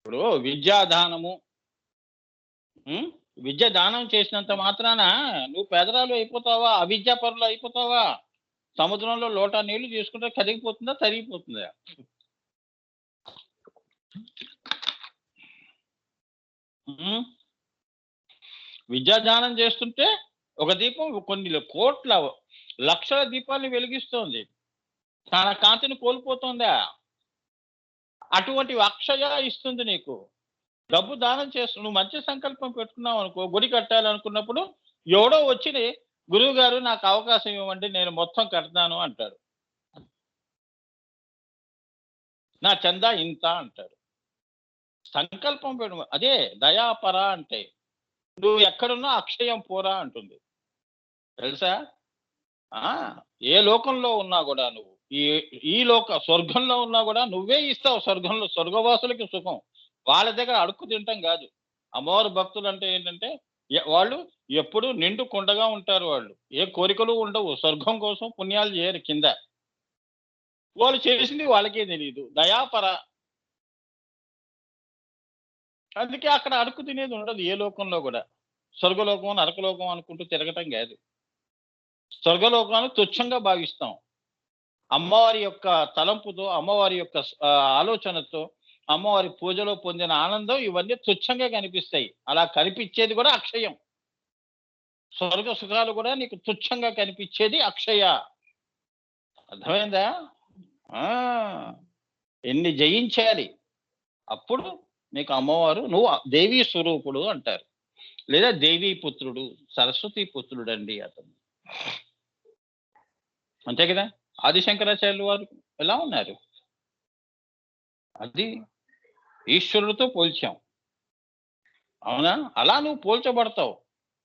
ఇప్పుడు విద్యాదానము విద్య దానం చేసినంత మాత్రాన నువ్వు పేదరాలు అయిపోతావా? అవిద్యాపరులు అయిపోతావా? సముద్రంలో లోటా నీళ్లు తీసుకుంటే కరిగిపోతుందా? తరిగిపోతుందా? హ్మ్. విద్యాదానం చేస్తుంటే ఒక దీపం కొన్ని కోట్ల, లక్షల దీపాల్ని వెలిగిస్తోంది. తన కాంతిని కోల్పోతోందా? అటువంటి అక్షయ ఇస్తుంది నీకు. డబ్బు దానం నువ్వు మంచి సంకల్పం పెట్టుకున్నావనుకో, గుడి కట్టాలనుకున్నప్పుడు ఎవడో వచ్చి గురువుగారు నాకు అవకాశం ఇవ్వండి నేను మొత్తం కడతాను అంటాడు. నా చందా ఇంత అంటాడు. సంకల్పం పెట్టు అదే దయాపర అంటే. నువ్వు ఎక్కడున్నా అక్షయం పోరా అంటుంది. తెలుసా? ఆ! ఏ లోకంలో ఉన్నా గూడా నువ్వు ఈ ఈ స్వర్గంలో ఉన్నా గూడా నువ్వే ఇస్తావు స్వర్గంలో స్వర్గవాసులకి సుఖం. వాళ్ళ దగ్గర అడుక్కు తినటం గాదు. అమ్మవారి భక్తులంటే ఏంటంటే వాళ్ళు ఎప్పుడు నిండు కుండగా ఉంటారు వాళ్ళు. ఏ కోరికలు ఉండవు. స్వర్గం కోసం పుణ్యాలు చేయరు కింద. వాళ్ళు చేసింది వాళ్ళకే తెలీదు. దయాపర. అందుకే అక్కడ అడుక్కు తినేది ఉండదు ఏ లోకంలో గూడా. స్వర్గలోకం, నరకలోకం అనుకుంటూ తిరగటం గాదు. స్వర్గలోకాన్ని తుచ్చంగా భావిస్తాం. అమ్మవారి యొక్క తలంపుతో, అమ్మవారి యొక్క ఆలోచనతో, అమ్మవారి పూజలో పొందిన ఆనందం ఇవన్నీ తుచ్చంగా కనిపిస్తాయి. అలా కనిపిచ్చేది కూడా అక్షయం. స్వర్గ సుఖాలు కూడా నీకు తుచ్చంగా కనిపిచ్చేది అక్షయ. అర్థమైందా? ఆ! ఎన్ని జయించాలి. అప్పుడు నీకు అమ్మవారు నువ్వు దేవీ స్వరూపుడు అంటారు. లేదా దేవీ పుత్రుడు, సరస్వతి పుత్రుడండి అతను. అంతే కదా! ఆదిశంకరాచార్యులు వారు ఎలా ఉన్నారు? అది ఈశ్వరుడితో పోల్చాం. అవునా? అలా నువ్వు పోల్చబడతావు.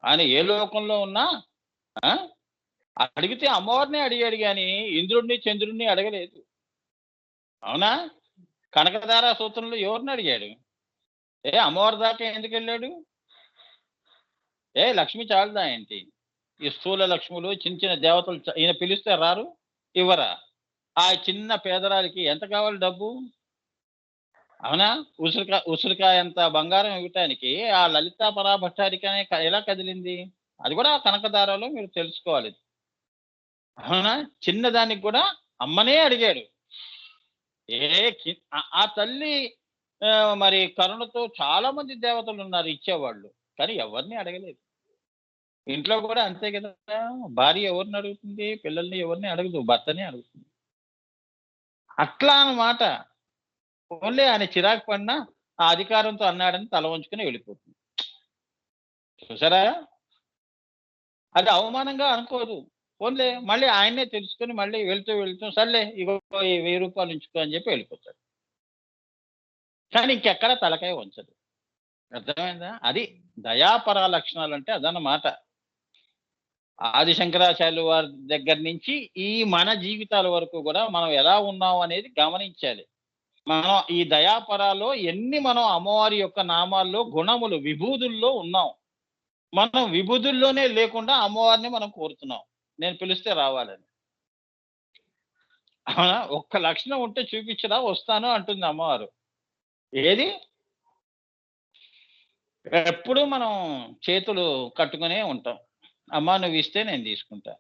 ఆయన ఏ లోకంలో ఉన్నా ఆ! అడిగితే అమ్మవారినే అడిగాడు గాని, ఇంద్రుడిని, చంద్రుడిని అడగలేదు. అవునా? కనకధార సూత్రంలో ఎవరిని అడిగాడు? అమ్మవారి దాకా ఎందుకెళ్ళాడు? లక్ష్మి చాలదా ఏంటి? ఈ స్థూల లక్ష్ములు, చిన్న చిన్న దేవతలు ఈయన పిలిస్తే రారు? ఇవ్వరా? ఆ చిన్న పేదరాలికి ఎంత కావాలి డబ్బు? అవునా? ఉసిరికాయంత బంగారం ఇవ్వటానికి ఆ లలితా పరాభట్టారికనే ఎలా కదిలింది? అది కూడా కనకధారలో మీరు తెలుసుకోవాలి. అవునా? చిన్నదానికి కూడా అమ్మనే అడిగాడు. ఆ తల్లి మరి కరుణతో చాలా మంది దేవతలున్నారు ఇచ్చేవాళ్ళు. కానీ ఎవరిని అడగలేదు. ఇంట్లో కూడా అంతే కదా! భార్య ఎవరిని అడుగుతుంది? పిల్లల్ని ఎవరిని అడగదు. భర్తనే అడుగుతుంది. అట్లా అన్నమాట. పోన్లే ఆయన చిరాకు పడినా ఆ అధికారంతో అన్నాడని తల వంచుకొని వెళ్ళిపోతుంది. చూసారా? అది అవమానంగా అనుకోదు. పోన్లే మళ్ళీ ఆయన్నే తెలుసుకొని మళ్ళీ వెళ్తూ సర్లే ఇగో ఈ రూ. 1000 ఉంచుకో అని చెప్పి వెళ్ళిపోతాడు. కానీ ఇంకెక్కడ తలకాయ వంచదు. అర్థమైందా? అది దయాపర లక్షణాలంటే అదన్నమాట. ఆది శంకరాచార్యులు వారి దగ్గర నుంచి ఈ మన జీవితాల వరకు గూడా మనం ఎలా ఉన్నాం అనేది గమనించాలి. మనం ఈ దయాపరాలో మనం అమ్మవారి యొక్క నామాల్లో గుణములు, విభూదుల్లో ఉన్నాం. మనం విభూదుల్లోనే లేకుండా అమ్మవారిని మనం కోరుతున్నాం. నేను పిలిస్తే రావాలని. అవునా? ఒక్క లక్షణం ఉంటే చూపించరా వస్తాను అంటుంది అమ్మవారు. ఏది? ఎప్పుడూ మనం చేతులు కట్టుకునే ఉంటాం. అమ్మా నువ్విస్తే నేను తీసుకుంటా.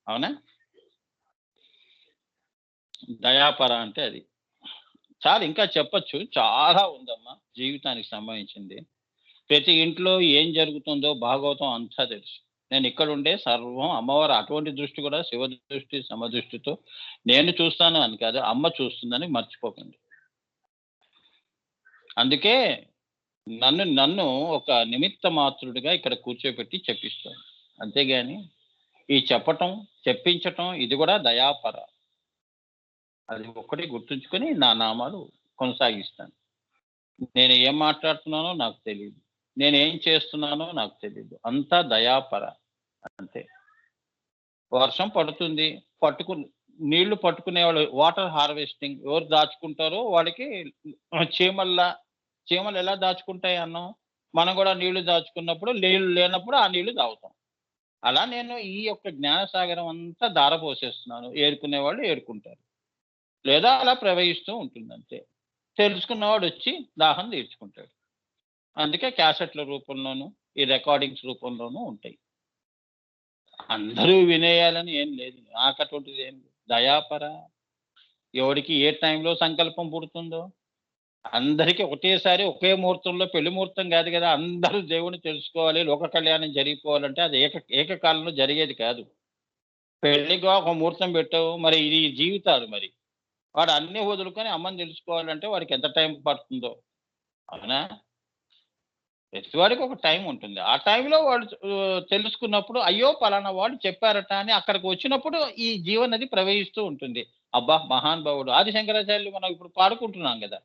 అవునా? దయాపర అంటే అది. చాలు ఇంకా చెప్పొచ్చు. చాలా ఉందమ్మా జీవితానికి సంబంధించింది. ప్రతి ఇంట్లో ఏం జరుగుతుందో భాగవతం అంతా తెలుసు. నేనిక్కడుండే సర్వం అమ్మవారు అటువంటి దృష్టి కూడా శివ దృష్టి, సమదృష్టితో నేను చూస్తాను అని కాదు, అమ్మ చూస్తుందని మర్చిపోకండి. అందుకే నన్ను ఒక నిమిత్త మాత్రుడిగా ఇక్కడ కూర్చోబెట్టి చెప్పిస్తాను. అంతేగాని ఈ చెప్పటం, చెప్పించటం ఇది కూడా దయాపర. అది ఒక్కటి గుర్తుంచుకొని నా నామాలు కొనసాగిస్తాను. నేను ఏం మాట్లాడుతున్నానో నాకు తెలీదు. నేనేం చేస్తున్నానో నాకు తెలీదు. అంతా దయాపర అంతే. వర్షం పడుతుంది. పట్టుకుని నీళ్లు పట్టుకునేవాళ్ళు వాటర్ హార్వెస్టింగ్ ఎవరు దాచుకుంటారో వాళ్ళకి చీమలు ఎలా దాచుకుంటాయి అన్నం? మనం గూడా నీళ్లు దాచుకున్నప్పుడు నీళ్లు లేనప్పుడు ఆ నీళ్లు తాగుతాం. అలా నేను ఈ యొక్క జ్ఞానసాగరం అంతా ధారపోసేస్తున్నాను. ఏరుకునేవాళ్ళు ఏరుకుంటారు. లేదా అలా ప్రవహిస్తూ ఉంటుందంతే. తెలుసుకున్నవాడు వచ్చి దాహం తీర్చుకుంటాడు. అందుకే క్యాసెట్ల రూపంలోను, ఈ రికార్డింగ్స్ రూపంలోనూ ఉంటాయి. అందరూ వినేయాలని ఏం లేదు. నాకటువంటిది ఏం లేదు. దయాపర. ఎవడికి ఏ టైంలో సంకల్పం పుడుతుందో అందరికి ఒకటేసారి ఒకే ముహూర్తంలో పెళ్లి ముహూర్తం కాదు కదా! అందరూ దేవుడిని తెలుసుకోవాలి, లోక కళ్యాణం జరిగిపోవాలంటే అది ఏకకాలంలో జరిగేది కాదు. పెళ్ళికి ఒక ముహూర్తం పెట్టావు. మరి ఇది జీవితాలు మరి. వాడు అన్నీ వదులుకొని అమ్మని తెలుసుకోవాలంటే వాడికి ఎంత టైం పడుతుందో. అవునా? ప్రతివాడికి ఒక టైం ఉంటుంది. ఆ టైంలో వాడు తెలుసుకున్నప్పుడు అయ్యో! పలానా వాళ్ళు చెప్పారట అని అక్కడికి వచ్చినప్పుడు ఈ జీవనది ప్రవహిస్తూ ఉంటుంది. అబ్బా! మహానుభావుడు. ఆది శంకరాచార్యులు మనం ఇప్పుడు పాడుకుంటున్నాం గదా!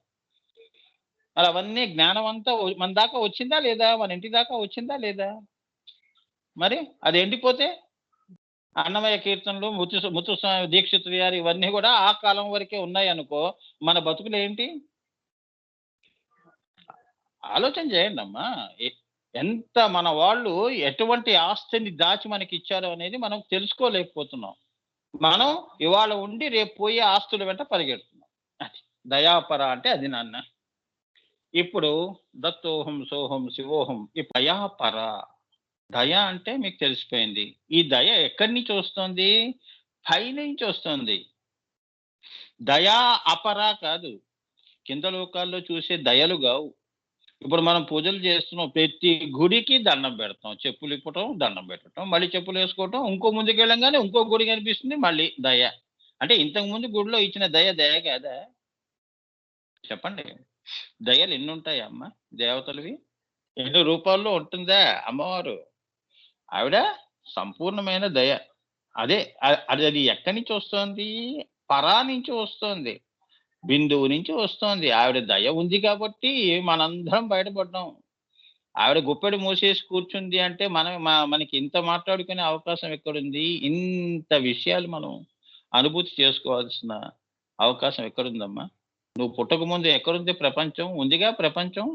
మరి అవన్నీ జ్ఞానం అంతా మన దాకా వచ్చిందా లేదా? మన ఇంటి దాకా వచ్చిందా లేదా? మరి అది ఎండిపోతే అన్నమయ్య కీర్తనలు, ముత్తుస్వామి దీక్షితులు గారు ఇవన్నీ గూడా ఆ కాలం వరకే ఉన్నాయనుకో, మన బతుకులేంటి? ఆలోచన చేయండమ్మా. ఎ ఎంత మన వాళ్ళు ఎటువంటి ఆస్తిని దాచి మనకిచ్చారో అనేది మనం తెలుసుకోలేకపోతున్నాం. మనం ఇవాళ ఉండి రేపు పోయే ఆస్తుల వెంట పరిగెడుతున్నాం. అది. దయాపర అంటే అది నాన్న. ఇప్పుడు దత్తోహం, సోహం, శివోహం ఈ దయాపర. దయ అంటే మీకు తెలిసిపోయింది. ఈ దయ ఎక్కడి నుంచి వస్తోంది? పైనుంచి వస్తోంది. దయా అపర కాదు. కింద లోకాల్లో చూసే దయలు గావు. ఇప్పుడు మనం పూజలు చేస్తున్నాం. ప్రతి గుడికి దండం పెడతాం. చెప్పులిప్పటం, దండం పెట్టటం, మళ్ళీ చెప్పులేసుకోవటం, ఇంకో ముందుకెళ్ళంగానే ఇంకో గుడి కనిపిస్తుంది మళ్ళీ దయ. అంటే ఇంతకుముందు గుడిలో ఇచ్చిన దయ, దయ కాదా? చెప్పండి. దయలు ఎన్నుంటాయమ్మా దేవతలవి? ఎన్ని రూపాల్లో ఉంటుందా అమ్మవారు? ఆవిడ సంపూర్ణమైన దయ. అదే అది ఎక్కడి నుంచి వస్తోంది? పరా నుంచి వస్తోంది. బిందువు నుంచి వస్తోంది. ఆవిడ దయ ఉంది కాబట్టి మనందరం బయటపడ్డాం. ఆవిడ గుప్పెడు మూసేసి కూర్చుంది అంటే మనకి ఇంత మాట్లాడుకునే అవకాశం ఎక్కడుంది? ఇంత విషయాలు మనం అనుభూతి చేసుకోవాల్సిన అవకాశం ఎక్కడుందమ్మా? నువ్వు పుట్టకముందు ఎక్కడుంది ప్రపంచం? ఉందిగా ప్రపంచం.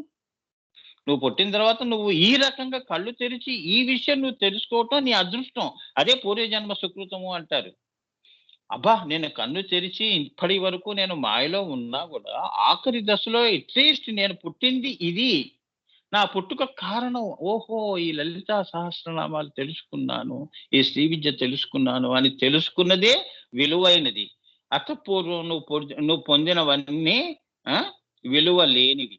నువ్వు పుట్టిన తర్వాత నువ్వు ఈ రకంగా కళ్ళు తెరిచి ఈ విషయం నువ్వు తెలుసుకోవటం నీ అదృష్టం. అదే పూర్వజన్మ సుకృతము అంటారు. అబ్బా! నేను కన్ను తెరిచి ఇప్పటి వరకు నేను మాయలో ఉన్నా గూడా ఆఖరి దశలో అట్‌లీస్ట్ నేను పుట్టింది ఇది. నా పుట్టుక కారణం ఓహో! ఈ లలితా సహస్రనామాలు తెలుసుకున్నాను. ఈ శ్రీ విద్య తెలుసుకున్నాను అని తెలుసుకున్నదే విలువైనది. అతపూర్వం నువ్వు పొందినవన్నీ ఆ! విలువ లేనివి.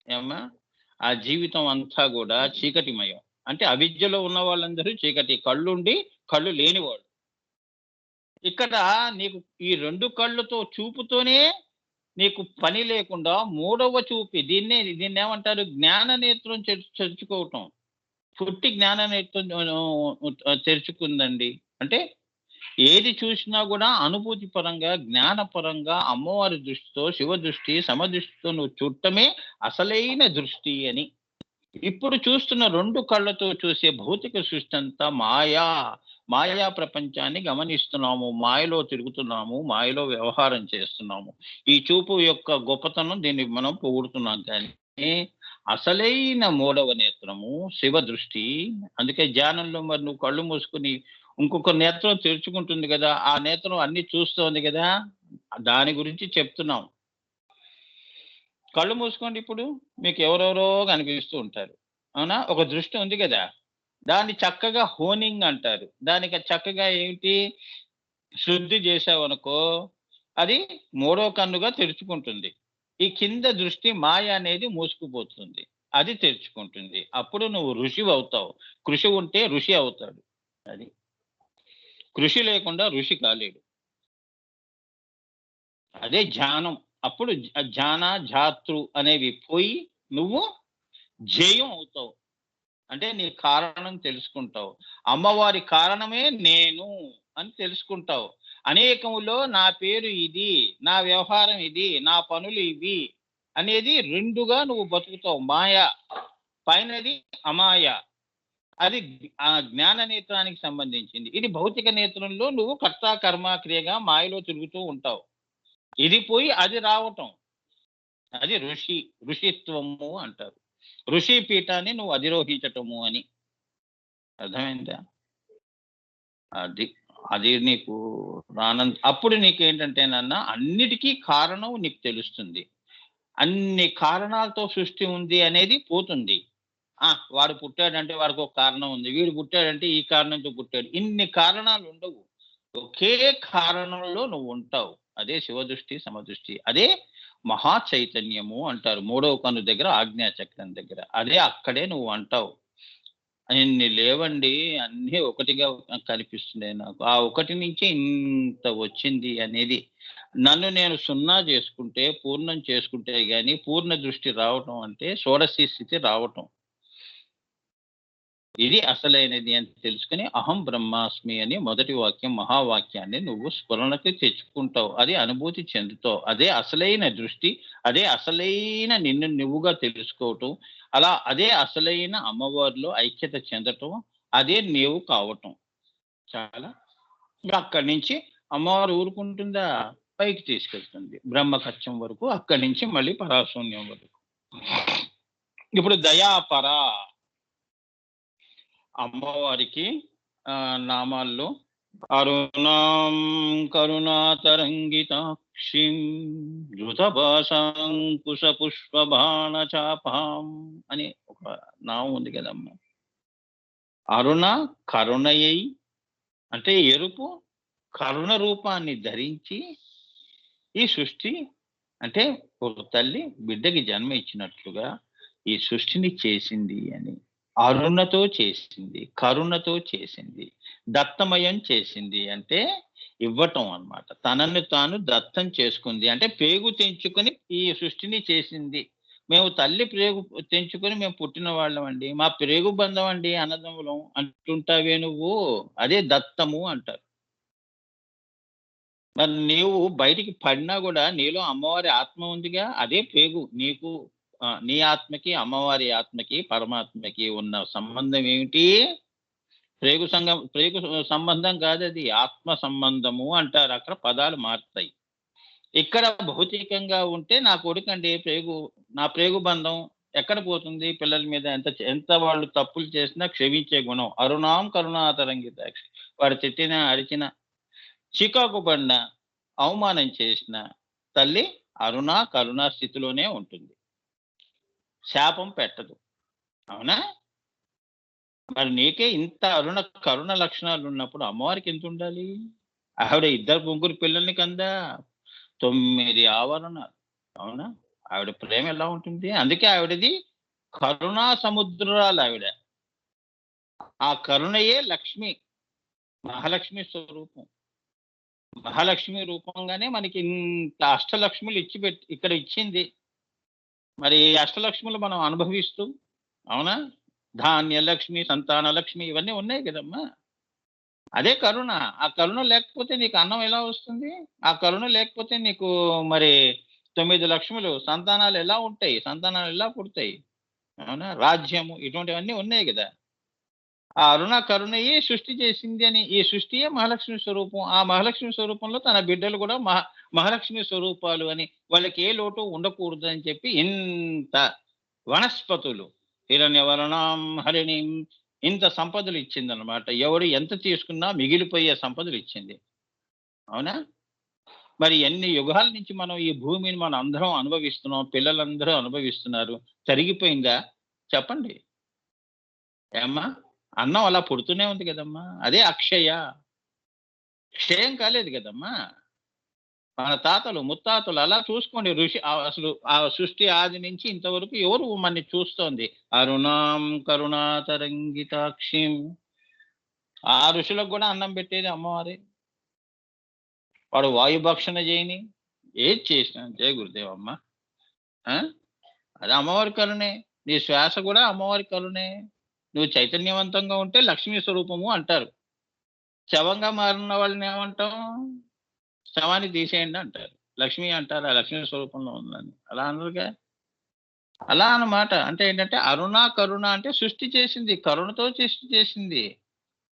ఏమ్మా? ఆ జీవితం అంతా గూడా చీకటిమయం. అంటే అవిద్యలో ఉన్న వాళ్ళందరూ చీకటి. కళ్ళుండి కళ్ళు లేనివాళ్ళు. ఇక్కడ నీకు ఈ 2 కళ్ళతో చూపుతోనే నీకు పని లేకుండా మూడవ చూపు దీన్నేమంటారు జ్ఞాన నేత్రం తెరుచుకోవటం. పుట్టి జ్ఞాన నేత్రం తెరుచుకుందండి. అంటే ఏది చూసినా గూడా అనుభూతి పరంగా, జ్ఞానపరంగా అమ్మవారి దృష్టితో, శివ దృష్టి, సమదృష్టితో నువ్వు చూడటమే అసలైన దృష్టి అని. ఇప్పుడు చూస్తున్న 2 కళ్ళతో చూసే భౌతిక సృష్టంతా మాయా. మాయా ప్రపంచాన్ని గమనిస్తున్నాము. మాయలో తిరుగుతున్నాము. మాయలో వ్యవహారం చేస్తున్నాము. ఈ చూపు యొక్క గొప్పతనం దీన్ని మనం పొగుడుతున్నాం కానీ, అసలైన మూడవ నేత్రము శివ దృష్టి. అందుకే ధ్యానంలో మరి నువ్వు కళ్ళు మూసుకొని ఇంకొక నేత్రం తెరుచుకుంటుంది గదా! ఆ నేత్రం అన్నీ చూస్తోంది గదా! దాని గురించి చెప్తున్నాం. కళ్ళు మూసుకోండి ఇప్పుడు. మీకు ఎవరెవరో కనిపిస్తూ ఉంటారు. అవునా? ఒక దృష్టి ఉంది గదా! దాన్ని చక్కగా హోనింగ్ అంటారు. దానికి చక్కగా ఏంటి శుద్ధి చేశావనుకో, అది మూడో కన్నుగా తెరుచుకుంటుంది. ఈ కింద దృష్టి మాయ అనేది మూసుకుపోతుంది. అది తెరుచుకుంటుంది. అప్పుడు నువ్వు ఋషివవుతావు. కృషి ఉంటే ఋషి అవుతాడు. అది. కృషి లేకుండా ఋషి కాలేడు. అదే ధ్యానం. అప్పుడు ధ్యాన, ధాతృ అనేవి పోయి నువ్వు జేయం అవుతావు. అంటే నీ కారణం తెలుసుకుంటావు. అమ్మవారి కారణమే నేను అని తెలుసుకుంటావు. అనేకములో నా పేరు ఇది, నా వ్యవహారం ఇది, నా పనులు ఇవి అనేది 2గా నువ్వు బతుకుతావు. మాయ పైనది అమాయ. అది జ్ఞాన నేత్రానికి సంబంధించింది. ఇది భౌతిక నేత్రంలో నువ్వు కర్త, కర్మ, క్రియగా మాయలో తిరుగుతూ ఉంటావు. ఇది పోయి అది రావటం. అది ఋషిత్వము అంటారు. ఋషి పీఠాన్ని నువ్వు అధిరోహించటము అని. అర్థమైందా? అది. అది నీకు అప్పుడు నీకేంటంటేనన్నా అన్నిటికీ కారణం నీకు తెలుస్తుంది. అన్ని కారణాలతో సృష్టి ఉంది అనేది పోతుంది. ఆ! వాడు పుట్టాడంటే వాడికొక కారణం ఉంది. వీడు పుట్టాడంటే ఈ కారణంతో పుట్టాడు. ఇన్ని కారణాలుండవు. ఒకే కారణంలో నువ్వుంటావు. అదే శివదృష్టి, సమదృష్టి. అదే మహా చైతన్యము అంటారు. మూడవ కన్ను దగ్గర ఆజ్ఞా చక్రం దగ్గర. అదే అక్కడే నువ్వు అంటావు. ఇన్ని లేవండి. అన్నీ ఒకటిగా కనిపిస్తున్నాయి నాకు. ఆ ఒకటి నుంచే ఇంత వచ్చింది అనేది నన్ను నేను సున్నా చేసుకుంటే, పూర్ణం చేసుకుంటే గాని పూర్ణ దృష్టి రావటం అంటే షోడశీ స్థితి రావటం. ఇది అసలైనది అని తెలుసుకొని అహం బ్రహ్మాస్మి అని మొదటి వాక్యం మహావాక్యాన్ని నువ్వు స్ఫురణకి తెచ్చుకుంటావు. అది అనుభూతి చెందుతావు. అదే అసలైన దృష్టి. అదే అసలైన నిన్ను నువ్వుగా తెలుసుకోవటం. అలా అదే అసలైన అమ్మవారిలో ఐక్యత చెందటం. అదే నీవు కావటం. చాలా ఇంక అక్కడి నుంచి అమ్మవారు ఊరుకుంటుందా? పైకి తీసుకెళ్తుంది. బ్రహ్మకచ్చం వరకు. అక్కడి నుంచి మళ్ళీ పరాశూన్యం వరకు. ఇప్పుడు దయాపర అమ్మవారికి నామాల్లో అరుణాం కరుణాతరంగితాక్షిం ధృతభాషాంకుశ పుష్పబాణ చాపాం అని ఒక నామం ఉంది కదమ్మా. అరుణ కరుణయై అంటే ఎరుపు కరుణ రూపాన్ని ధరించి ఈ సృష్టి అంటే ఒక తల్లి బిడ్డకి జన్మ ఇచ్చినట్లుగా ఈ సృష్టిని చేసింది అని. అరుణతో చేసింది, కరుణతో చేసింది, దత్తమయం చేసింది అంటే ఇవ్వటం అన్నమాట. తనను తాను దత్తం చేసుకుంది అంటే పేగు తెంచుకొని ఈ సృష్టిని చేసింది. మేము తల్లి ప్రేగు తెంచుకొని మేము పుట్టిన వాళ్ళమండి. మా ప్రేగు బంధం అండి అన్నదమ్ములం అంటుంటావే నువ్వు. అదే దత్తము అంటారు. మరి నీవు బయటికి పడినా గూడా నీలో అమ్మవారి ఆత్మ ఉందిగా. అదే పేగు. నీకు నీ ఆత్మకి, అమ్మవారి ఆత్మకి, పరమాత్మకి ఉన్న సంబంధం ఏమిటి? ప్రేగు సంబంధం కాదది. ఆత్మ సంబంధము అంటారు. అక్కడ పదాలు మారుతాయి. ఇక్కడ భౌతికంగా ఉంటే నా కొడుకండి నా ప్రేగు బంధం ఎక్కడ పోతుంది? పిల్లల మీద ఎంత వాళ్ళు తప్పులు చేసినా క్షమించే గుణం. అరుణాం కరుణాతరంగితాక్షి. వాడు తిట్టినా, అరిచినా, చికాకు పడినా, అవమానం చేసిన తల్లి అరుణ, కరుణ స్థితిలోనే ఉంటుంది. శాపం పెట్టదు. అవునా? మరి నీకే ఇంత కరుణ లక్షణాలున్నప్పుడు అమ్మవారికి ఎంతుండాలి? ఆవిడ ఇద్దరు, ముగ్గురు పిల్లల్ని కందా. 9 ఆవరణాలు. అవునా? ఆవిడ ప్రేమ ఎలా ఉంటుంది? అందుకే ఆవిడది కరుణా సముద్రాలావిడ. ఆ కరుణయే లక్ష్మి. మహాలక్ష్మి స్వరూపం. మహాలక్ష్మి రూపంగానే మనకి ఇంత అష్టలక్ష్ములు ఇక్కడ ఇచ్చింది. మరి అష్టలక్ష్ములు మనం అనుభవిస్తూ అవునా? ధాన్యలక్ష్మి, సంతాన లక్ష్మి ఇవన్నీ ఉన్నాయి కదమ్మా! అదే కరుణ. ఆ కరుణ లేకపోతే నీకు అన్నం ఎలా వస్తుంది? ఆ కరుణ లేకపోతే నీకు మరి 9 లక్ష్ములు సంతానాలు ఎలా ఉంటాయి? సంతానాలు ఎలా పుడతాయి? అవునా? రాజ్యము ఇటువంటివన్నీ ఉన్నాయి గదా! ఆ అరుణ కరుణయే సృష్టి చేసింది అని ఈ సృష్టియే మహాలక్ష్మి స్వరూపం. ఆ మహాలక్ష్మి స్వరూపంలో తన బిడ్డలు కూడా మహాలక్ష్మి స్వరూపాలు అని వాళ్ళకి ఏ లోటు ఉండకూడదు అని చెప్పి ఇంత వనస్పతులు హిరణ్యవర్ణాం హరిణిం ఇంత సంపదలు ఇచ్చిందనమాట. ఎవడు ఎంత తీసుకున్నా మిగిలిపోయే సంపదలు ఇచ్చింది. అవునా? మరి ఎన్ని యుగాల నుంచి మనం ఈ భూమిని మనం అందరం అనుభవిస్తున్నాం. పిల్లలందరూ అనుభవిస్తున్నారు. తరిగిపోయిందా? చెప్పండి. ఏమ్మా? అన్నం అలా పుడుతూనే ఉంది గదమ్మా! అదే అక్షయ. క్షయం కాలేదు గదమ్మా! మన తాతలు, ముత్తాతలు అలా చూసుకోండి. అసలు ఆ సృష్టి ఆది నుంచి ఇంతవరకు ఎవరు మనని చూస్తోంది? అరుణాం కరుణాతరంగితాక్షిం. ఆ ఋషులకు గూడా అన్నం పెట్టేది అమ్మవారే. వాడు వాయుభక్షణ చేయని, ఏది చేసినా జయ గురుదేవమ్మ. ఆ! అది అమ్మవారి కరుణే. నీ శ్వాస గూడా అమ్మవారి కరుణే. నువ్వు చైతన్యవంతంగా ఉంటే లక్ష్మీ స్వరూపము అంటారు. శవంగా మారిన వాళ్ళని ఏమంటాం? శవాన్ని తీసేయండి అంటారు. లక్ష్మి అంటారా? లక్ష్మీ స్వరూపంలో ఉందని. అలా అనరుగా. అలా అన్నమాట. అంటే ఏంటంటే అరుణ, కరుణ అంటే సృష్టి చేసింది. కరుణతో సృష్టి చేసింది.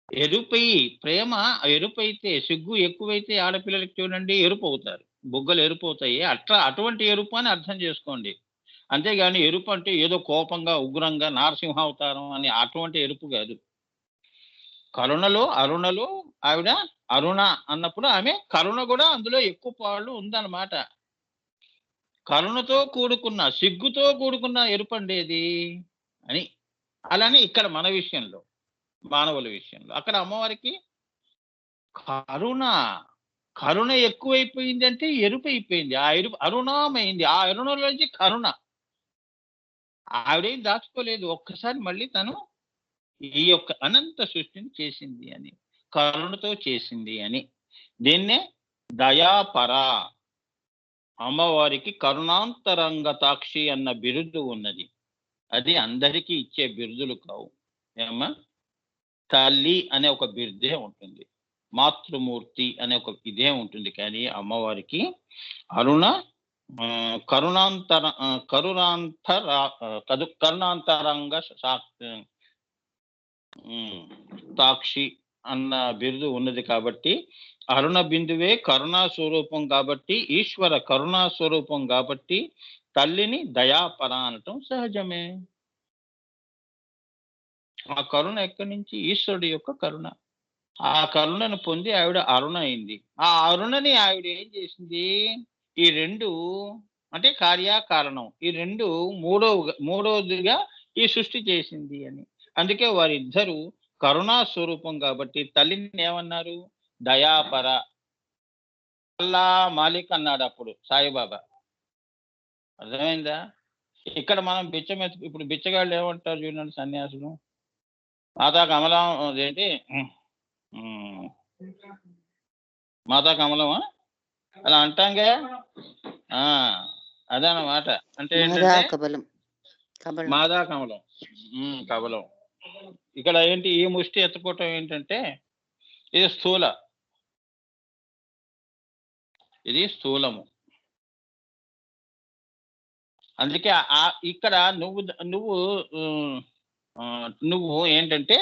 ఎరుపై ప్రేమ ఎరుపైతే సిగ్గు ఎక్కువైతే ఆడపిల్లలకి చూడండి ఎరుపవుతారు. బుగ్గలు ఎరుపవుతాయి. అటువంటి ఎరుపు అని అర్థం చేసుకోండి. అంతేగాని ఎరుపు అంటే ఏదో కోపంగా, ఉగ్రంగా నారసింహావతారం అని అటువంటి ఎరుపు గాదు. కరుణలో, అరుణలో ఆవిడ అరుణ అన్నప్పుడు ఆమె కరుణ కూడా అందులో ఎక్కువ పాళ్ళు ఉందన్నమాట. కరుణతో కూడుకున్న, సిగ్గుతో కూడుకున్న ఎరుపండేది అని. అలానే ఇక్కడ మన విషయంలో, మానవుల విషయంలో అక్కడ అమ్మవారికి కరుణ, కరుణ ఎక్కువైపోయిందంటే ఎరుపైపోయింది. ఆ ఎరుపు అరుణమైంది. ఆ అరుణలోంచి కరుణ. ఆవిడేం దాచుకోలేదు. ఒక్కసారి మళ్ళీ తను ఈ యొక్క అనంత సృష్టిని చేసింది అని. కరుణతో చేసింది అని. దీన్నే దయాపర. అమ్మవారికి కరుణాంతరంగతాక్షి అన్న బిరుదు ఉన్నది. అది అందరికీ ఇచ్చే బిరుదులు కావు. ఏమ్మా? తల్లి అనే ఒక బిరుదే ఉంటుంది. మాతృమూర్తి అనే ఒక ఇదే ఉంటుంది. కానీ అమ్మవారికి అరుణ కరుణాంతరంగ సాక్షి అన్న బిరుదు ఉన్నది కాబట్టి, అరుణ బిందువే కరుణా స్వరూపం కాబట్టి, ఈశ్వర కరుణా స్వరూపం కాబట్టి తల్లిని దయాపర అనటం సహజమే. ఆ కరుణ ఎక్కడి నుంచి? ఈశ్వరుడి యొక్క కరుణ. ఆ కరుణను పొంది ఆవిడ అరుణ అయింది. ఆ అరుణని ఆవిడ ఏం చేసింది? ఈ రెండు అంటే కార్యకారణం. ఈ రెండు మూడవదిగా ఈ సృష్టి చేసింది అని. అందుకే వారిద్దరూ కరుణా స్వరూపం కాబట్టి తల్లిని ఏమన్నారు? దయాపర. అల్లా మాలిక్ అన్నాడు అప్పుడు సాయిబాబా. అర్థమైందా? ఇక్కడ మనం ఇప్పుడు బిచ్చగాళ్ళు ఏమంటారు చూడండి సన్యాసులు, మాతా కమలం అదేంటి మాతా కమలమా అలా అంటాంగా. అదనమాట. అంటే మాదా కమలం, కమలం. ఇక్కడ ఏంటి ఈ ముష్టి ఎత్తుకోవటం ఏంటంటే ఇది స్థూల, ఇది స్థూలము. అందుకే ఇక్కడ నువ్వు నువ్వు నువ్వు ఏంటంటే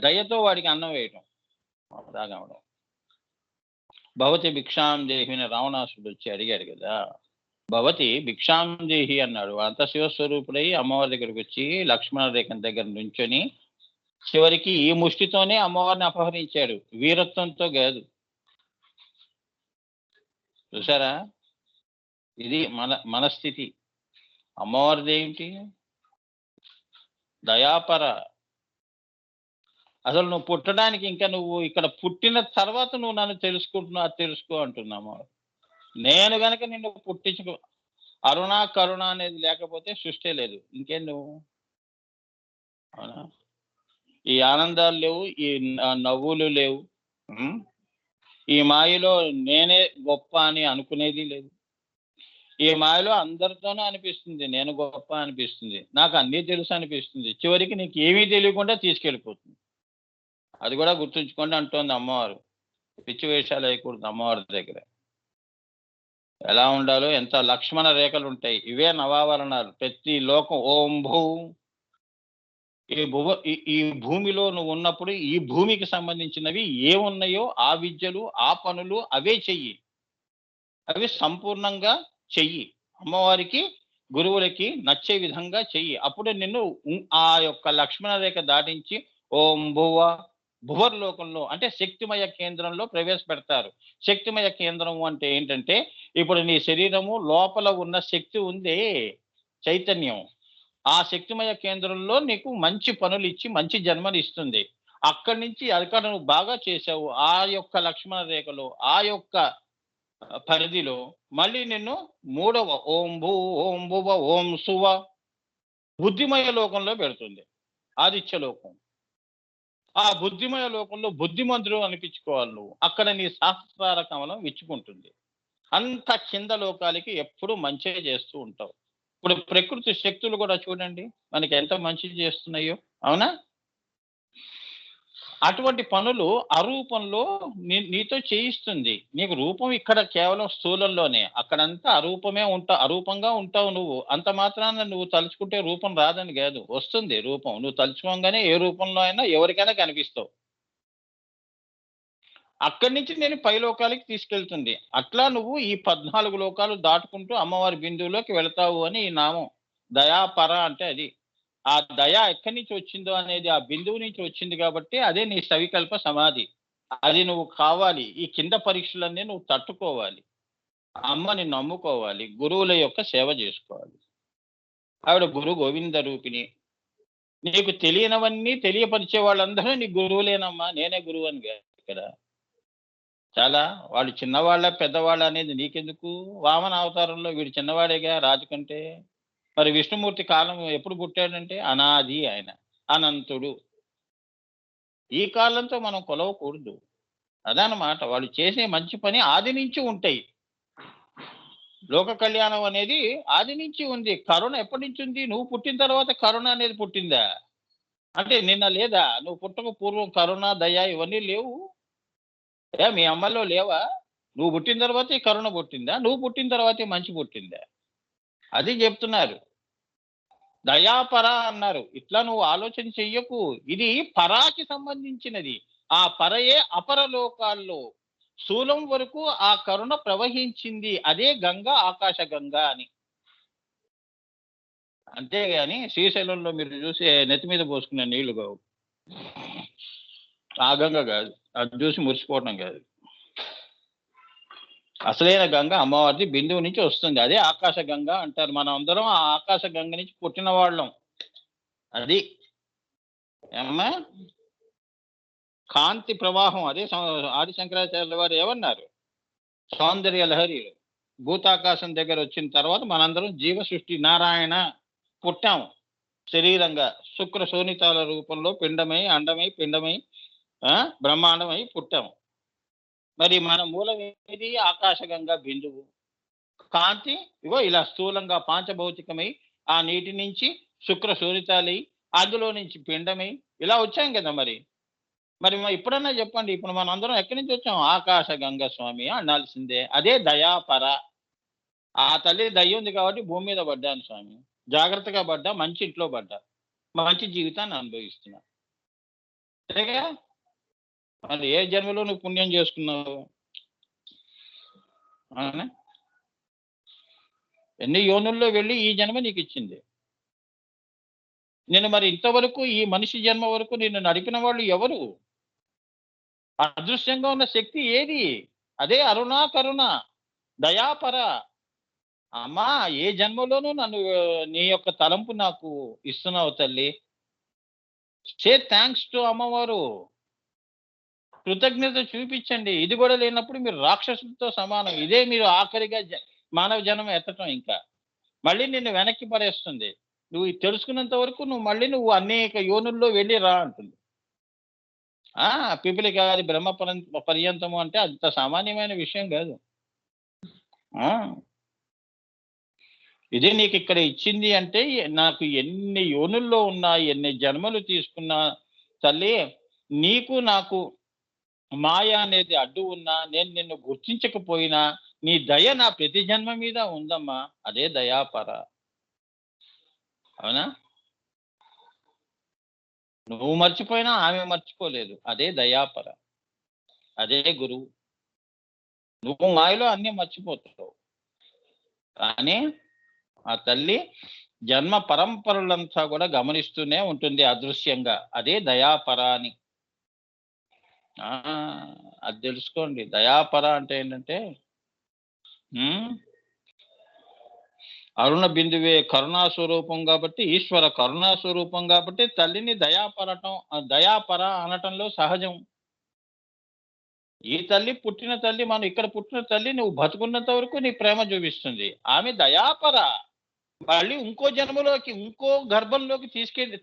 దయతో వాడికి అన్నం వేయటం తాగవడం. భవతి భిక్షాం దేహిని రావణాసుడు వచ్చి అడిగాడు కదా, భవతి భిక్షాం దేహి అన్నాడు. అంత శివస్వరూపుడై అమ్మవారి దగ్గరికి వచ్చి లక్ష్మణ రేఖ దగ్గర నుంచొని చివరికి ఈ ముష్టితోనే అమ్మవారిని అపహరించాడు, వీరత్వంతో కాదు. చూసారా? ఇది మన స్థితి. అమ్మవారిది ఏంటి? దయాపర. అసలు నువ్వు పుట్టడానికి ఇంకా నువ్వు ఇక్కడ పుట్టిన తర్వాత నువ్వు నన్ను తెలుసుకుంటున్నావు, అది తెలుసుకో అంటున్నాము. నేను గనక నిన్ను పుట్టించుకో, అరుణ కరుణ అనేది లేకపోతే సృష్టి లేదు. ఇంకేం నువ్వు? అవునా? ఈ ఆనందాలు లేవు, ఈ నవ్వులు లేవు, ఈ మాయలో నేనే గొప్ప అని అనుకునేది లేదు. ఈ మాయలో అందరితోనూ అనిపిస్తుంది నేను గొప్ప అనిపిస్తుంది, నాకు అన్నీ తెలుసు అనిపిస్తుంది. చివరికి నీకు ఏమీ తెలియకుండా తీసుకెళ్ళిపోతుంది. అది కూడా గుర్తుంచుకోండి అంటోంది అమ్మవారు. పిచ్చి వేషాలు వేయకూడదు అమ్మవారి దగ్గర. ఎలా ఉండాలో ఎంత లక్ష్మణ రేఖలు ఉంటాయి. ఇవే నవావరణాలు. ప్రతి లోకం ఓం భూ, ఈ భూమిలో నువ్వు ఉన్నప్పుడు ఈ భూమికి సంబంధించినవి ఏమున్నాయో ఆ విద్యలు ఆ పనులు అవే చెయ్యి. అవి సంపూర్ణంగా చెయ్యి. అమ్మవారికి గురువులకి నచ్చే విధంగా చెయ్యి. అప్పుడు నిన్ను ఆ యొక్క లక్ష్మణ రేఖ దాటించి ఓం భువ భువర్లోకంలో అంటే శక్తిమయ కేంద్రంలో ప్రవేశపెడతారు. శక్తిమయ కేంద్రం అంటే ఏంటంటే ఇప్పుడు నీ శరీరము లోపల ఉన్న శక్తి ఉందే చైతన్యం, ఆ శక్తిమయ కేంద్రంలో నీకు మంచి పనులు ఇచ్చి మంచి జన్మని ఇస్తుంది. అక్కడి నుంచి అక్కడ నువ్వు బాగా చేసావు ఆ యొక్క లక్ష్మణ రేఖలో, ఆ యొక్క పరిధిలో మళ్ళీ నిన్ను మూడవ ఓం భూ ఓం భువ ఓం సువ బుద్ధిమయ లోకంలో పెడుతుంది, ఆదిత్య లోకం. ఆ బుద్ధిమయ లోకంలో బుద్ధిమంతుడు అనిపించుకోవాలి నువ్వు. అక్కడ నీ శాస్త్రాల కమలం విచ్చుకుంటుంది. అంత కింద లోకాలకి ఎప్పుడు మంచిగా చేస్తూ ఉంటావు. ఇప్పుడు ప్రకృతి శక్తులు కూడా చూడండి మనకి ఎంత మంచి చేస్తున్నాయో, అవునా? అటువంటి పనులు అరూపంలో నీతో చేయిస్తుంది. నీకు రూపం ఇక్కడ కేవలం స్థూలంలోనే, అక్కడంతా అరూపంగా ఉంటావు నువ్వు. అంత మాత్రాన నువ్వు తలుచుకుంటే రూపం రాదని కాదు, వస్తుంది రూపం. నువ్వు తలుచుకోగానే ఏ రూపంలో అయినా ఎవరికైనా కనిపిస్తావు. అక్కడి నుంచి నేను పై లోకాలకి తీసుకెళ్తుంది. అట్లా నువ్వు ఈ 14 లోకాలు దాటుకుంటూ అమ్మవారి బిందువులోకి వెళతావు అని ఈ నామం. దయాపర అంటే అది. ఆ దయ ఎక్కడి నుంచి వచ్చిందో అనేది ఆ బిందువు నుంచి వచ్చింది కాబట్టి అదే నీ సవికల్ప సమాధి. అది నువ్వు కావాలి. ఈ కింద పరీక్షలన్నీ నువ్వు తట్టుకోవాలి. అమ్మని నమ్ముకోవాలి. గురువుల యొక్క సేవ జేసుకోవాలి. ఆవిడ గురు గోవింద రూపిణి. నీకు తెలియనివన్నీ తెలియపరిచే వాళ్ళందరూ నీ గురువులేనమ్మా. నేనే గురువని గాదు ఇక్కడ. చాలా వాళ్ళు చిన్నవాళ్ళా, పెద్దవాళ్ళా అనేది నీకెందుకు? వామన అవతారంలో వీడు చిన్నవాడేగా రాజు కంటే. మరి విష్ణుమూర్తి కాలం ఎప్పుడు పుట్టాడంటే అనాది ఆయన. అనంతుడు. ఈ కాలంతో మనం కొలవకూడదు. అదనమాట. వాళ్ళు చేసే మంచి పని ఆది నుంచి ఉంటాయి. లోక కళ్యాణం అనేది ఆది నుంచి ఉంది. కరుణ ఎప్పటి నుంచి ఉంది? నువ్వు పుట్టిన తర్వాత కరుణ అనేది పుట్టిందా? అంటే నిన్న లేదా? నువ్వు పుట్టక పూర్వం కరుణ, దయ ఇవన్నీ లేవు. మీ అమ్మలో లేవా? నువ్వు పుట్టిన తర్వాతే కరుణ పుట్టిందా? నువ్వు పుట్టిన తర్వాతే మంచి పుట్టిందా? అది జెప్తున్నారు. దయాపర అన్నారు. ఇట్లా నువ్వు ఆలోచన చెయ్యకు. ఇది పరాకి సంబంధించినది. ఆ పరయే అపరలోకాల్లో స్థూలం వరకు ఆ కరుణ ప్రవహించింది. అదే గంగ, ఆకాశ గంగ అని. అంతేగాని శ్రీశైలంలో మీరు చూసే నెత్తి మీద పోసుకునే నీళ్లు కావు. ఆ గంగ కాదు. అది చూసి మురిసిపోవటం కాదు. అసలైన గంగ అమ్మవారిది బిందువు నుంచి వస్తుంది. అదే ఆకాశ గంగ అంటారు. మనం అందరం ఆ ఆకాశ గంగ నుంచి పుట్టిన వాళ్ళం. అది. ఏమ్మా? కాంతి ప్రవాహం అదే ఆది శంకరాచార్యుల వారు ఏమన్నారు? సౌందర్య లహరి భూతాకాశం దగ్గర వచ్చిన తర్వాత మనందరం జీవ సృష్టి నారాయణ పుట్టాం. శరీరంగా శుక్ర శోణితాల రూపంలో పిండమై, అండమై, పిండమై, బ్రహ్మాండమై పుట్టాం. మరి మన మూలం ఏది? ఆకాశగంగా బిందువు. కాంతి ఇగో ఇలా స్థూలంగా పాంచభౌతికమై ఆ నీటి నుంచి శుక్ర శోణితాలై అందులో నుంచి పిండమై ఇలా వచ్చాం కదా మరి. మరి ఇప్పుడన్నా చెప్పండి. ఇప్పుడు మనందరం ఎక్కడి నుంచి వచ్చాం? ఆకాశ గంగ స్వామి అనాల్సిందే. అదే దయాపర. ఆ తల్లి దయ ఉంది కాబట్టి భూమి మీద పడ్డాను స్వామి. జాగ్రత్తగా పడ్డా, మంచి ఇంట్లో పడ్డా. మంచి జీవితాన్ని అనుభవిస్తున్నా. అంతేగా? మరి ఏ జన్మలో నువ్వు పుణ్యం చేసుకున్నావు? అవునా? ఎన్ని యోనుల్లో వెళ్ళి ఈ జన్మ నీకిచ్చింది. నేను మరి ఇంతవరకు ఈ మనిషి జన్మ వరకు నిన్ను నడిపిన వాళ్ళు ఎవరు? అదృశ్యంగా ఉన్న శక్తి ఏది? అదే అరుణ, కరుణ, దయాపర. అమ్మా! ఏ జన్మలోనూ నన్ను నీ యొక్క తలంపు నాకు ఇస్తున్నావు తల్లి. సే థాంక్స్ టు అమ్మవారు. కృతజ్ఞత చూపించండి. ఇది గూడా లేనప్పుడు మీరు రాక్షసులతో సమానం. ఇదే మీరు ఆఖరిగా మానవ జన్మ ఎత్తటం ఇంకా. మళ్ళీ నిన్ను వెనక్కి పడేస్తుంది. నువ్వు ఇది తెలుసుకున్నంత వరకు నువ్వు అనేక యోనుల్లో వెళ్లి రా అంటుంది. ఆ! పిపిలికాది బ్రహ్మ పర్యంతము అంటే అంత సామాన్యమైన విషయం గాదు. ఆ! ఇదే నీకిక్కడ ఇచ్చింది అంటే నాకు ఎన్ని యోనుల్లో ఉన్నా, ఎన్ని జన్మలు తీసుకున్నా తల్లి నీకు నాకు మాయ అనేది అడ్డు ఉన్నా, నేను నిన్ను గుర్తించకపోయినా నీ దయ నా ప్రతి జన్మ మీద ఉందమ్మా. అదే దయాపర. అవునా? నువ్వు మర్చిపోయినా ఆమె మర్చిపోలేదు. అదే దయాపర. అదే గురువు. నువ్వు మాయలో అన్నీ మర్చిపోతావు. కానీ ఆ తల్లి జన్మ పరంపరలంతా కూడా గమనిస్తూనే ఉంటుంది అదృశ్యంగా. అదే దయాపర అని. ఆ! అది తెలుసుకోండి. దయాపర అంటే ఏంటంటే హ్మ్. అరుణ బిందువే కరుణా స్వరూపం గాబట్టి, ఈశ్వర కరుణా స్వరూపం గాబట్టి తల్లిని దయాపర అనటంలో సహజం. ఈ తల్లి పుట్టిన తల్లి మనం ఇక్కడ పుట్టిన తల్లి నువ్వు బతుకున్నంత వరకు నీ ప్రేమ చూపిస్తుంది. ఆమె దయాపర. మళ్ళీ ఇంకో జన్మలోకి, ఇంకో గర్భంలోకి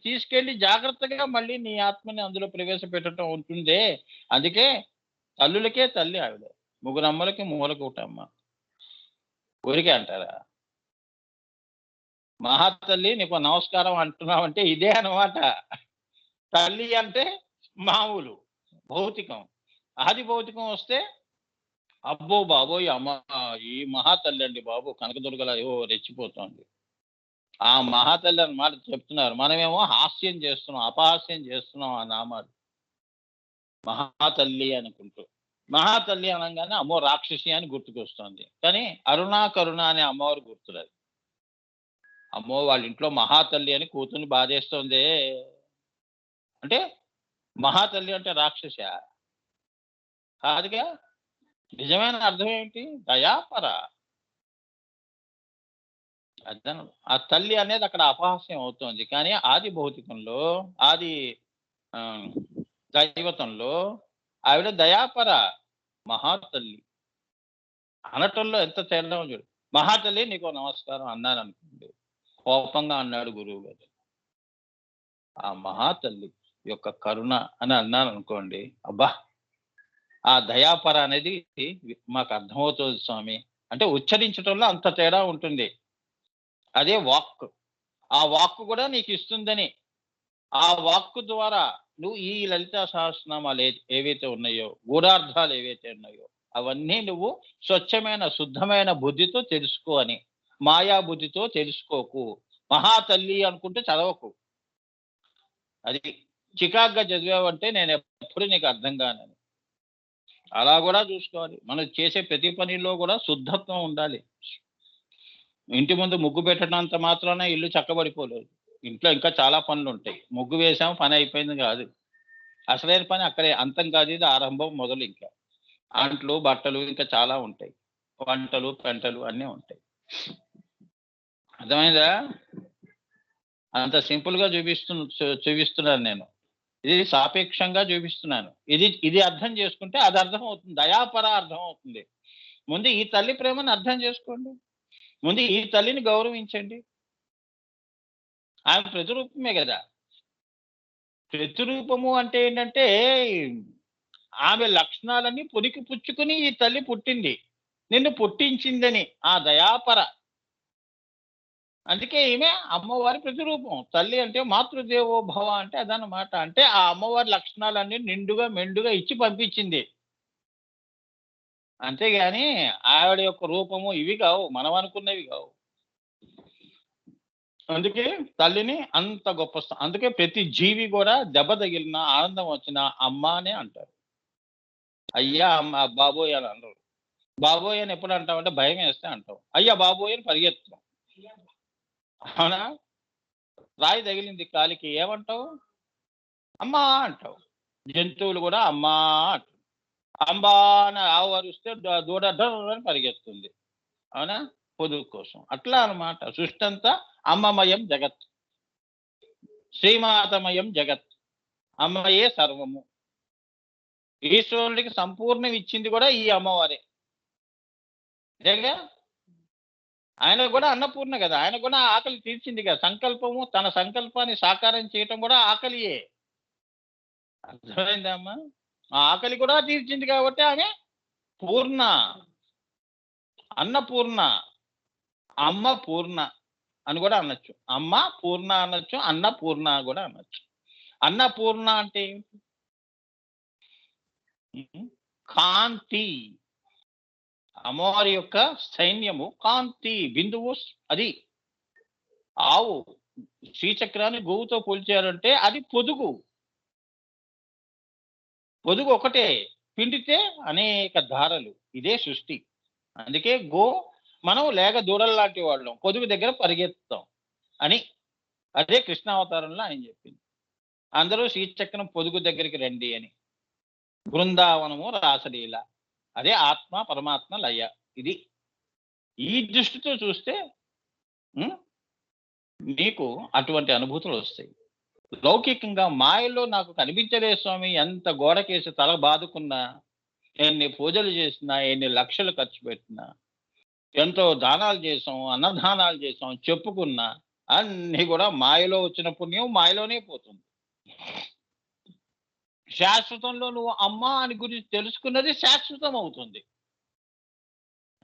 తీసుకెళ్ళి జాగ్రత్తగా మళ్ళీ నీ ఆత్మని అందులో ప్రవేశపెట్టటం ఉంటుందే. అందుకే తల్లులకే తల్లి ఆవిడ. ముగ్గురమ్మలకి మూలకూటమ్మ. ఊరికే అంటారా? మహాతల్లి నీకు నమస్కారం అంటున్నావంటే ఇదే అన్నమాట. తల్లి అంటే మామూలు భౌతికం. ఆది భౌతికం వస్తే అబ్బో బాబోయ్! ఈ మహాతల్లి అండి బాబు కనకదుర్గలా రెచ్చిపోతోంది. ఆ మహాతల్లి అన్నమాట చెప్తున్నారు. మనమేమో హాస్యం చేస్తున్నాం, అపహాస్యం చేస్తున్నాం ఆ నామాలు. మహాతల్లి అనుకుంటూ. మహాతల్లి అనంగానే అమ్మో రాక్షసి అని గుర్తుకొస్తోంది. కానీ అరుణ, కరుణ అనే అమ్మవారు గుర్తురాదు. అమ్మో! వాళ్ళ ఇంట్లో మహాతల్లి అని కూతుర్ని బాధేస్తోందే. అంటే మహాతల్లి అంటే రాక్షసా? కాదుగా. నిజమైన అర్థం ఏంటి? దయాపర. అదను. ఆ తల్లి అనేది అక్కడ అపహాస్యం అవుతోంది. కానీ ఆది భౌతికంలో, ఆది ఆహ్, దైవతంలో ఆవిడ దయాపర. మహాతల్లి. అనటంలో ఎంత తేడా ఉంది చూడు. మహాతల్లి నీకో నమస్కారం అన్నాననుకోండి. కోపంగా అన్నాడు గురువుగారు. ఆ మహాతల్లి యొక్క కరుణ అని అన్నాననుకోండి. అబ్బా! ఆ దయాపర అనేది మాకు అర్థమవుతుంది స్వామి. అంటే ఉచ్చరించటంలో అంత తేడా ఉంటుంది. అదే వాక్కు. ఆ వాక్కు కూడా నీకిస్తుందని. ఆ వాక్కు ద్వారా నువ్వు ఈ లలితా సహస్రనామాలు ఏవైతే ఉన్నాయో, గూఢార్థాలు ఏవైతే ఉన్నాయో, అవన్నీ నువ్వు స్వచ్ఛమైన, శుద్ధమైన బుద్ధితో తెలుసుకో అని. మాయా బుద్ధితో తెలుసుకోకు. మహాతల్లి అనుకుంటూ చదవకు. అది. చికాకుగా చదివావంటే నేనెప్పుడు నీకు అర్థం కానని. అలా గూడా చూసుకోవాలి. మనం చేసే ప్రతి పనిలో గూడా శుద్ధత్వం ఉండాలి. ఇంటి ముందు ముగ్గు పెట్టడంత మాత్రాన ఇల్లు చక్కబడిపోలేదు. ఇంట్లో ఇంకా చాలా పనులుంటాయి. ముగ్గు వేసాం పని అయిపోయింది గాదు. అసలైన పని అక్కడే అంతం కాదు, ఇది ఆరంభం మొదలు ఇంకా. అంట్లు, బట్టలు ఇంకా చాలా ఉంటాయి. వంటలు, పెంటలు అన్నీ ఉంటాయి. అర్థమైందా? అంత సింపుల్‌గా చూపిస్తున్నాను నేను. ఇది సాపేక్షంగా చూపిస్తున్నాను. ఇది అర్థం చేసుకుంటే అది అర్థమవుతుంది. దయాపర అర్థమవుతుంది. ముందు ఈ తల్లి ప్రేమను అర్థం చేసుకోండి. ముందు ఈ తల్లిని గౌరవించండి. ఆమె ప్రతిరూపమే గదా! ప్రతిరూపము అంటే ఏంటంటే, ఆమె లక్షణాలన్నీ పుణికి పుచ్చుకొని ఈ తల్లి పుట్టింది. నిన్ను పుట్టించిందని. ఆ దయాపర. అందుకే ఈమె అమ్మవారి ప్రతిరూపం. తల్లి అంటే మాతృదేవో భవ అంటే అదనమాట. అంటే ఆ అమ్మవారి లక్షణాలన్నీ నిండుగా, మెండుగా ఇచ్చి పంపించింది. అంతేగాని ఆవిడ యొక్క రూపము ఇవి గావు. మనం అనుకున్నవి గావు. అందుకే తల్లిని అంత గొప్ప అందుకే ప్రతి జీవి గూడా దెబ్బ తగిలినా, ఆనందం వచ్చినా అమ్మ అనే అంటారు. అయ్యా! అమ్మ బాబోయ్ అని అనరు. బాబోయ్ అని ఎప్పుడు అంటామంటే భయమేస్తే అంటాం. అయ్య బాబోయ్ అని పరిగెత్తుతాం. అవునా? రాయి తగిలింది కాలికి ఏమంటావు? అమ్మా అంటావు. జంతువులు గూడా అమ్మా అంటాయి. అంబా అని ఆవు అరుస్తే దూడ డర్రని పరిగెత్తుంది. అవునా? పొదుగు కోసం. అట్లా అన్నమాట. సృష్టంతా అమ్మమయం జగత్. శ్రీమాతమయం జగత్. అమ్మయే సర్వము. ఈశ్వరుడికి సంపూర్ణం ఇచ్చింది గూడా ఈ అమ్మవారే. అంతేగా? ఆయనకు గూడా అన్నపూర్ణ గదా! ఆయనకు గూడా ఆకలి తీర్చింది గదా! సంకల్పము తన సంకల్పాన్ని సాకారం చేయటం గూడా ఆకలియే. అర్థమైందా అమ్మా? ఆ ఆకలి కూడా తీర్చింది కాబట్టి ఆమె పూర్ణ. అన్నపూర్ణ. అమ్మ పూర్ణ అని గూడా అనొచ్చు. అమ్మ పూర్ణ అనొచ్చు. అన్నపూర్ణ గూడా అనొచ్చు. అన్నపూర్ణ అంటే ఏంటి? హ్మ్. కాంతి. అమ్మవారి యొక్క సైన్యము కాంతి. బిందువు అది. ఆవు శ్రీచక్రాన్ని గోవుతో పోల్చారంటే అది పొదుగు. పొదుగు ఒకటే. పిండితే అనేక ధారలు. ఇదే సృష్టి. అందుకే మనం లేగ దూడల్లాంటి వాళ్ళం. పొదుగు దగ్గర పరిగెత్తుతాం అని. అదే కృష్ణావతారంలో ఆయన చెప్పింది. అందరూ శ్రీచక్రం పొదుగు దగ్గరికి రండి అని. బృందావనము రాసలీల. అదే ఆత్మ, పరమాత్మ లయ. ఇది. ఈ దృష్టితో చూస్తే హ్మ్. మీకు అటువంటి అనుభూతులొస్తాయి. లౌకికంగా మాయలో నాకు కనిపించలేదు స్వామి ఎంత గోడకేసి తల బాదుకున్నా, ఎన్ని పూజలు చేసినా, ఎన్ని లక్షలు ఖర్చు పెట్టినా, ఎంతో దానాలు చేసాం, అన్నదానాలు చేసాం, చెప్పుకున్నా అన్నీ గూడా మాయలో వచ్చిన పుణ్యం మాయలోనే పోతుంది. శాశ్వతంలో నువ్వు అమ్మ అని గురించి తెలుసుకున్నది శాశ్వతం అవుతుంది.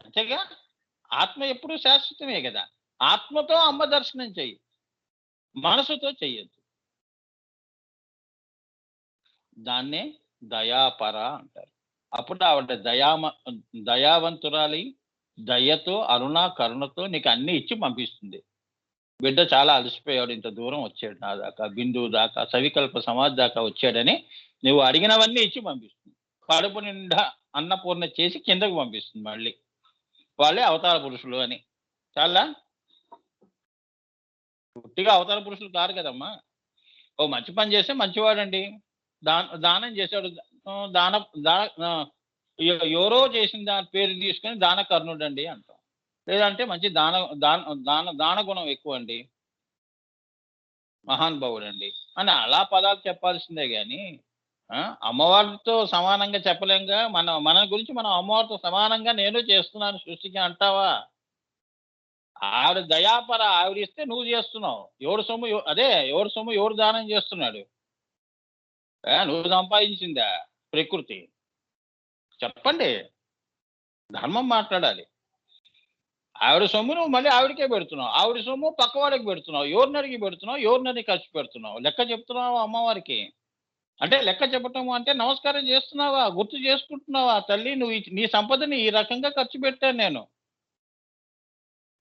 అంతేగా? ఆత్మ ఎప్పుడూ శాశ్వతమే గదా! ఆత్మతో అమ్మ దర్శనం చెయ్యి. మనసుతో చెయ్యొద్దు. దాన్నే దయాపర అంటారు. అప్పుడు ఆవిడ దయావంతురాలి, దయతో, కరుణతో నీకు అన్నీ ఇచ్చి పంపిస్తుంది. బిడ్డ చాలా అలసిపోయాడు. ఇంత దూరం వచ్చాడు నా దాకా, బిందువు దాకా, సవికల్ప సమాధి దాకా వచ్చాడని నువ్వు అడిగినవన్నీ ఇచ్చి పంపిస్తుంది. కడుపు నిండా అన్నపూర్ణ చేసి కిందకి పంపిస్తుంది మళ్ళీ. వాళ్ళే అవతార పురుషులు అని. చాలా ఉట్టిగా అవతార పురుషులు కారు కదమ్మా! మంచి పని చేస్తే మంచివాడండి. దానం చేశాడు. దాన దా ఎవరో చేసిన దాని పేరు తీసుకొని దాన కర్ణుడండి అంటాం. లేదంటే మంచి దాన దాన దాన దాన గుణం ఎక్కువండి. మహానుభావుడండి అని అలా పదాలు చెప్పాల్సిందే గాని, ఆ! అమ్మవారితో సమానంగా చెప్పలేంగా. మన గురించి మనం అమ్మవారితో సమానంగా నేను చేస్తున్నాను సృష్టికి అంటావా? ఆవిడ దయాపర. ఆవిడిస్తే నువ్వు జేస్తున్నావు. ఎవడి సొమ్ము అదే ఎవడి సొమ్ము ఎవడు దానం జేస్తున్నాడు? నువ్వు సంపాదించిందా ప్రకృతి? చెప్పండి. ధర్మం మాట్లాడాలి. ఆవిడ సొమ్ము నువ్వు మళ్ళీ ఆవిడకే పెడుతున్నావు. ఆవిడ సొమ్ము పక్కవాడికి పెడుతున్నావు. ఎవరినడిగి పెడుతున్నావు? ఎవరినడిగి ఖర్చు పెడుతున్నావు? లెక్క చెప్తున్నావా అమ్మవారికి? అంటే లెక్క చెప్పటము అంటే నమస్కారం చేస్తున్నావా? గుర్తు చేసుకుంటున్నావా? తల్లి నువ్వు నీ సంపదని ఈ రకంగా ఖర్చు పెట్టాను నేను.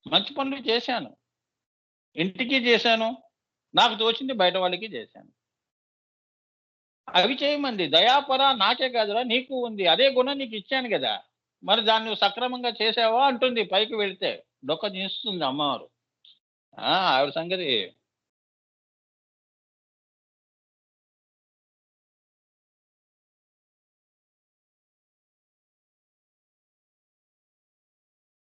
మంచి పనులు చేశాను. ఇంటికి చేశాను. నాకు తోచింది బయట వాళ్ళకి చేశాను. అవి చేయమంది. దయాపర నాకే కాదురా నీకు ఉంది. అదే గుణం నీకిచ్చాను గదా! మరి దాన్ని నువ్వు సక్రమంగా చేశావా అంటుంది పైకి వెళ్తే. డొక్క దించుతుంది అమ్మవారు. ఆవిడ సంగతి